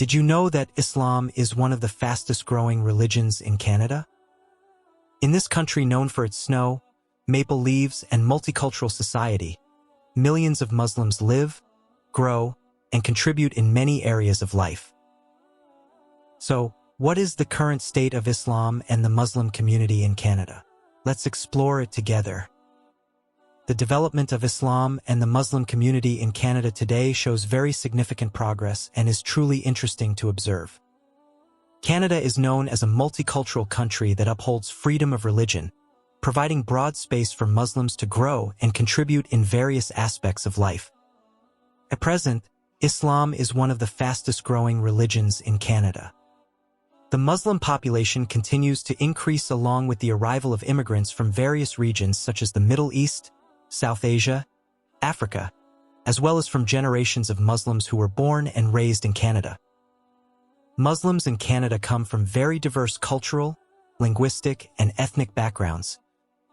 Did you know that Islam is one of the fastest-growing religions in Canada? In this country known for its snow, maple leaves, and multicultural society, millions of Muslims live, grow, and contribute in many areas of life. So, what is the current state of Islam and the Muslim community in Canada? Let's explore it together. The development of Islam and the Muslim community in Canada today shows very significant progress and is truly interesting to observe. Canada is known as a multicultural country that upholds freedom of religion, providing broad space for Muslims to grow and contribute in various aspects of life. At present, Islam is one of the fastest-growing religions in Canada. The Muslim population continues to increase along with the arrival of immigrants from various regions such as the Middle East, South Asia, Africa, as well as from generations of Muslims who were born and raised in Canada. Muslims in Canada come from very diverse cultural, linguistic, and ethnic backgrounds,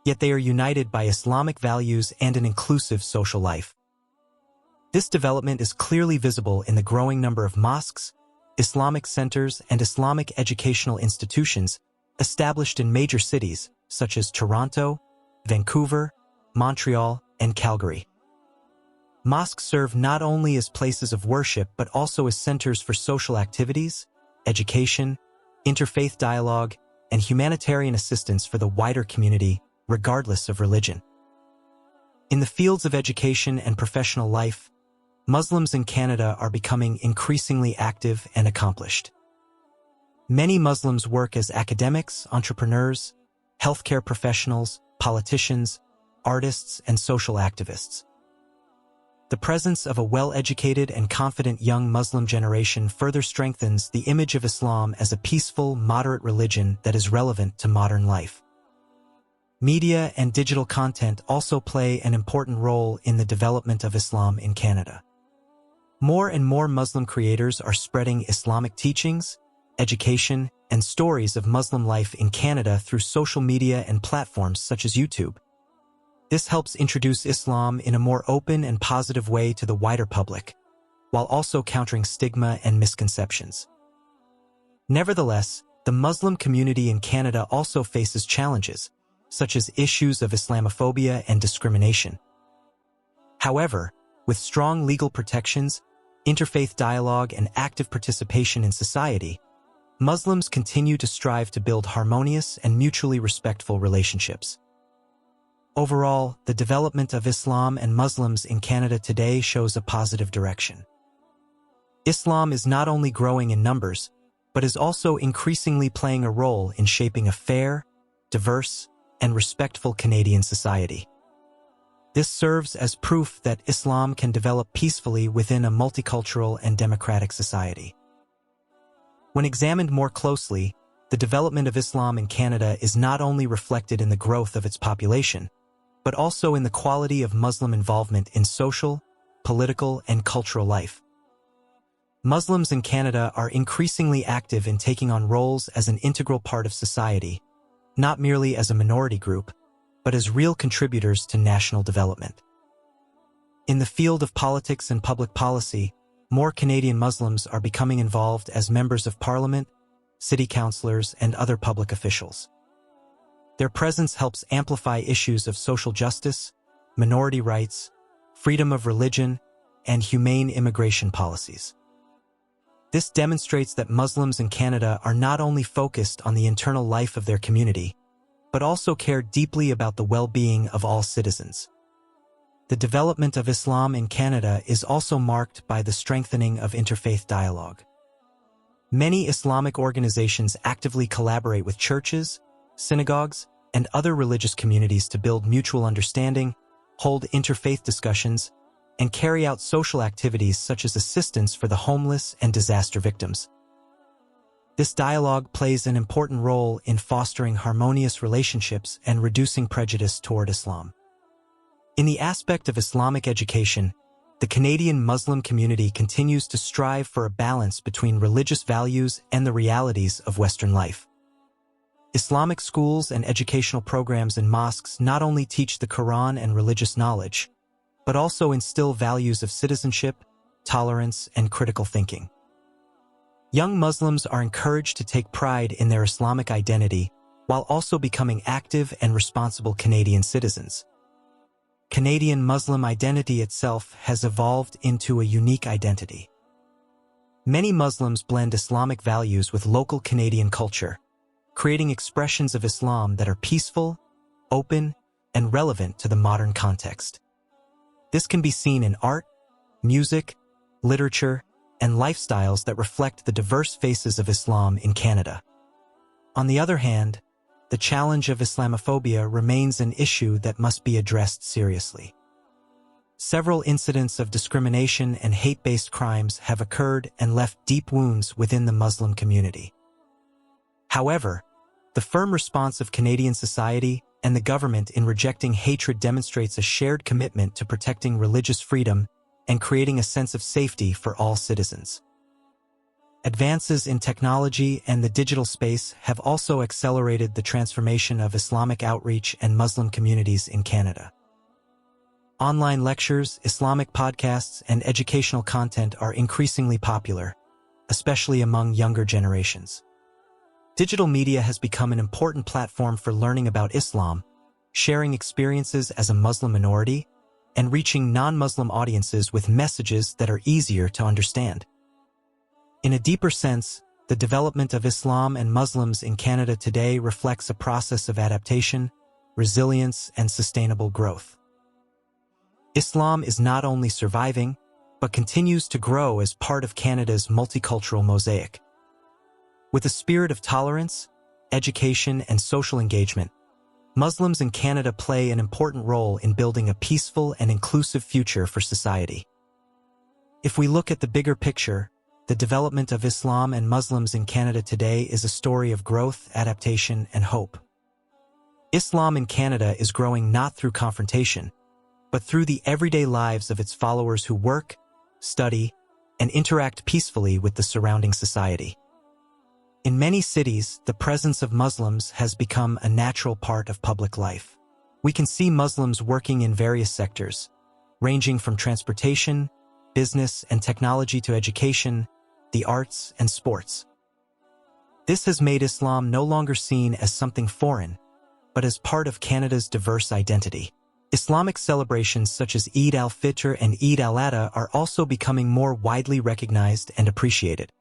yet they are united by Islamic values and an inclusive social life. This development is clearly visible in the growing number of mosques, Islamic centers, and Islamic educational institutions established in major cities such as Toronto, Vancouver, Montreal, and Calgary. Mosques serve not only as places of worship but also as centers for social activities, education, interfaith dialogue, and humanitarian assistance for the wider community, regardless of religion. In the fields of education and professional life, Muslims in Canada are becoming increasingly active and accomplished. Many Muslims work as academics, entrepreneurs, healthcare professionals, politicians, artists, and social activists. The presence of a well-educated and confident young Muslim generation further strengthens the image of Islam as a peaceful, moderate religion that is relevant to modern life. Media and digital content also play an important role in the development of Islam in Canada. More and more Muslim creators are spreading Islamic teachings, education, and stories of Muslim life in Canada through social media and platforms such as YouTube. This helps introduce Islam in a more open and positive way to the wider public, while also countering stigma and misconceptions. Nevertheless, the Muslim community in Canada also faces challenges, such as issues of Islamophobia and discrimination. However, with strong legal protections, interfaith dialogue, and active participation in society, Muslims continue to strive to build harmonious and mutually respectful relationships. Overall, the development of Islam and Muslims in Canada today shows a positive direction. Islam is not only growing in numbers, but is also increasingly playing a role in shaping a fair, diverse, and respectful Canadian society. This serves as proof that Islam can develop peacefully within a multicultural and democratic society. When examined more closely, the development of Islam in Canada is not only reflected in the growth of its population, but also in the quality of Muslim involvement in social, political, and cultural life. Muslims in Canada are increasingly active in taking on roles as an integral part of society, not merely as a minority group, but as real contributors to national development. In the field of politics and public policy, more Canadian Muslims are becoming involved as members of parliament, city councillors, and other public officials. Their presence helps amplify issues of social justice, minority rights, freedom of religion, and humane immigration policies. This demonstrates that Muslims in Canada are not only focused on the internal life of their community, but also care deeply about the well-being of all citizens. The development of Islam in Canada is also marked by the strengthening of interfaith dialogue. Many Islamic organizations actively collaborate with churches, synagogues, and other religious communities to build mutual understanding, hold interfaith discussions, and carry out social activities such as assistance for the homeless and disaster victims. This dialogue plays an important role in fostering harmonious relationships and reducing prejudice toward Islam. In the aspect of Islamic education, the Canadian Muslim community continues to strive for a balance between religious values and the realities of Western life. Islamic schools and educational programs in mosques not only teach the Quran and religious knowledge, but also instill values of citizenship, tolerance, and critical thinking. Young Muslims are encouraged to take pride in their Islamic identity while also becoming active and responsible Canadian citizens. Canadian Muslim identity itself has evolved into a unique identity. Many Muslims blend Islamic values with local Canadian culture, creating expressions of Islam that are peaceful, open, and relevant to the modern context. This can be seen in art, music, literature, and lifestyles that reflect the diverse faces of Islam in Canada. On the other hand, the challenge of Islamophobia remains an issue that must be addressed seriously. Several incidents of discrimination and hate-based crimes have occurred and left deep wounds within the Muslim community. However, the firm response of Canadian society and the government in rejecting hatred demonstrates a shared commitment to protecting religious freedom and creating a sense of safety for all citizens. Advances in technology and the digital space have also accelerated the transformation of Islamic outreach and Muslim communities in Canada. Online lectures, Islamic podcasts, and educational content are increasingly popular, especially among younger generations. Digital media has become an important platform for learning about Islam, sharing experiences as a Muslim minority, and reaching non-Muslim audiences with messages that are easier to understand. In a deeper sense, the development of Islam and Muslims in Canada today reflects a process of adaptation, resilience, and sustainable growth. Islam is not only surviving, but continues to grow as part of Canada's multicultural mosaic. With a spirit of tolerance, education, and social engagement, Muslims in Canada play an important role in building a peaceful and inclusive future for society. If we look at the bigger picture, the development of Islam and Muslims in Canada today is a story of growth, adaptation, and hope. Islam in Canada is growing not through confrontation, but through the everyday lives of its followers who work, study, and interact peacefully with the surrounding society. In many cities, the presence of Muslims has become a natural part of public life. We can see Muslims working in various sectors, ranging from transportation, business and technology to education, the arts, and sports. This has made Islam no longer seen as something foreign, but as part of Canada's diverse identity. Islamic celebrations such as Eid al-Fitr and Eid al-Adha are also becoming more widely recognized and appreciated.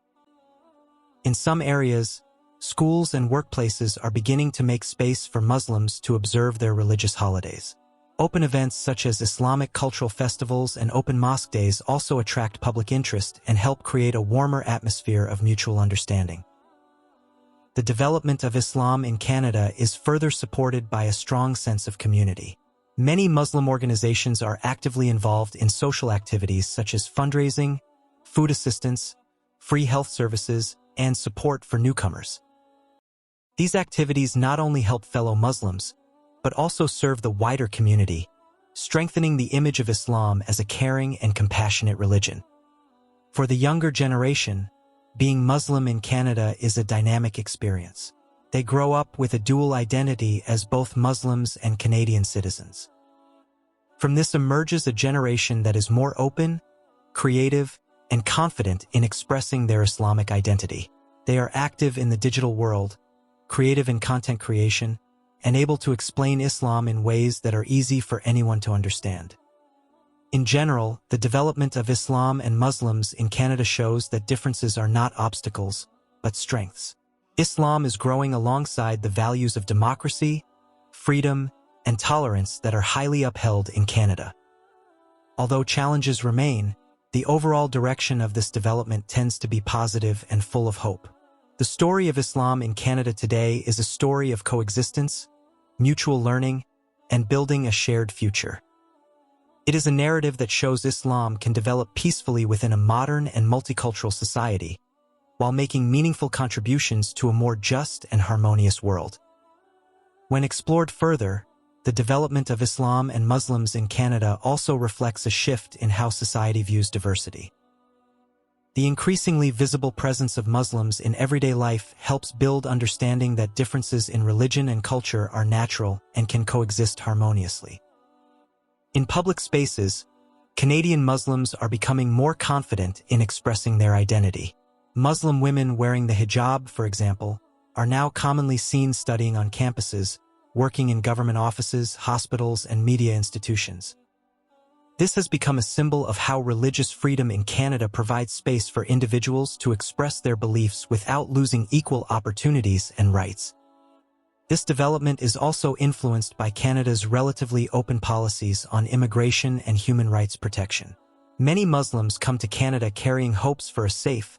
In some areas, schools and workplaces are beginning to make space for Muslims to observe their religious holidays. Open events such as Islamic cultural festivals and open mosque days also attract public interest and help create a warmer atmosphere of mutual understanding. The development of Islam in Canada is further supported by a strong sense of community. Many Muslim organizations are actively involved in social activities such as fundraising, food assistance, free health services, and support for newcomers. These activities not only help fellow Muslims, but also serve the wider community, strengthening the image of Islam as a caring and compassionate religion. For the younger generation, being Muslim in Canada is a dynamic experience. They grow up with a dual identity as both Muslims and Canadian citizens. From this emerges a generation that is more open, creative, and confident in expressing their Islamic identity. They are active in the digital world, creative in content creation, and able to explain Islam in ways that are easy for anyone to understand. In general, the development of Islam and Muslims in Canada shows that differences are not obstacles, but strengths. Islam is growing alongside the values of democracy, freedom, and tolerance that are highly upheld in Canada. Although challenges remain, the overall direction of this development tends to be positive and full of hope. The story of Islam in Canada today is a story of coexistence, mutual learning, and building a shared future. It is a narrative that shows Islam can develop peacefully within a modern and multicultural society, while making meaningful contributions to a more just and harmonious world. When explored further, the development of Islam and Muslims in Canada also reflects a shift in how society views diversity. The increasingly visible presence of Muslims in everyday life helps build understanding that differences in religion and culture are natural and can coexist harmoniously. In public spaces, Canadian Muslims are becoming more confident in expressing their identity. Muslim women wearing the hijab, for example, are now commonly seen studying on campuses, working in government offices, hospitals, and media institutions. This has become a symbol of how religious freedom in Canada provides space for individuals to express their beliefs without losing equal opportunities and rights. This development is also influenced by Canada's relatively open policies on immigration and human rights protection. Many Muslims come to Canada carrying hopes for a safe,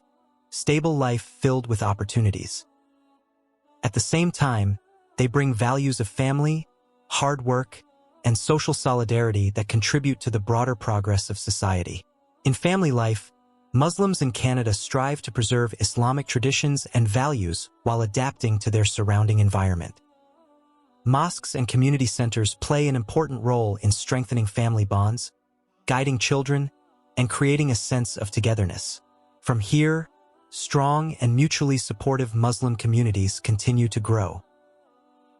stable life filled with opportunities. At the same time, they bring values of family, hard work, and social solidarity that contribute to the broader progress of society. In family life, Muslims in Canada strive to preserve Islamic traditions and values while adapting to their surrounding environment. Mosques and community centers play an important role in strengthening family bonds, guiding children, and creating a sense of togetherness. From here, strong and mutually supportive Muslim communities continue to grow.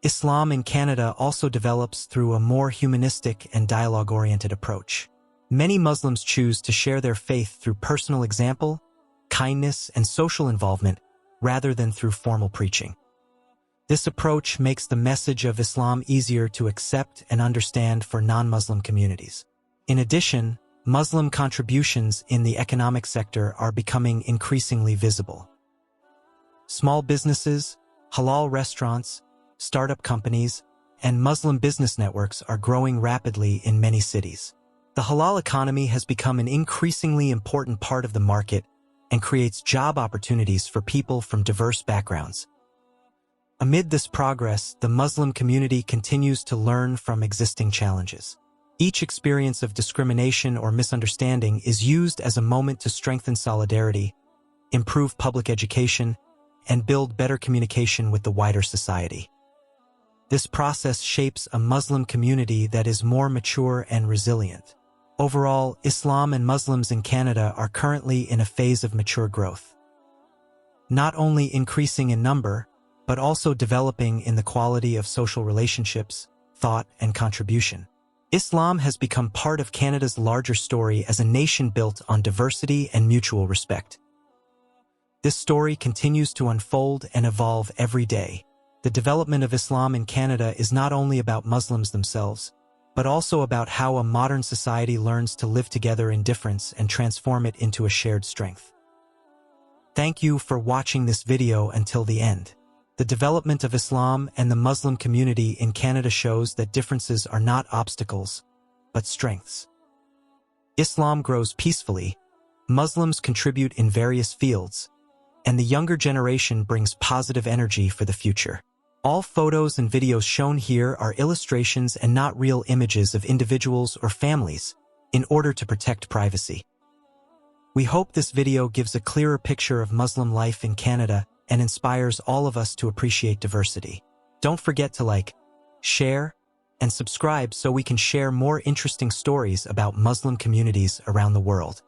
Islam in Canada also develops through a more humanistic and dialogue-oriented approach. Many Muslims choose to share their faith through personal example, kindness, and social involvement rather than through formal preaching. This approach makes the message of Islam easier to accept and understand for non-Muslim communities. In addition, Muslim contributions in the economic sector are becoming increasingly visible. Small businesses, halal restaurants, startup companies, and Muslim business networks are growing rapidly in many cities. The halal economy has become an increasingly important part of the market and creates job opportunities for people from diverse backgrounds. Amid this progress, the Muslim community continues to learn from existing challenges. Each experience of discrimination or misunderstanding is used as a moment to strengthen solidarity, improve public education, and build better communication with the wider society. This process shapes a Muslim community that is more mature and resilient. Overall, Islam and Muslims in Canada are currently in a phase of mature growth. Not only increasing in number, but also developing in the quality of social relationships, thought, and contribution. Islam has become part of Canada's larger story as a nation built on diversity and mutual respect. This story continues to unfold and evolve every day. The development of Islam in Canada is not only about Muslims themselves, but also about how a modern society learns to live together in difference and transform it into a shared strength. Thank you for watching this video until the end. The development of Islam and the Muslim community in Canada shows that differences are not obstacles, but strengths. Islam grows peacefully, Muslims contribute in various fields, and the younger generation brings positive energy for the future. All photos and videos shown here are illustrations and not real images of individuals or families, in order to protect privacy. We hope this video gives a clearer picture of Muslim life in Canada and inspires all of us to appreciate diversity. Don't forget to like, share, and subscribe so we can share more interesting stories about Muslim communities around the world.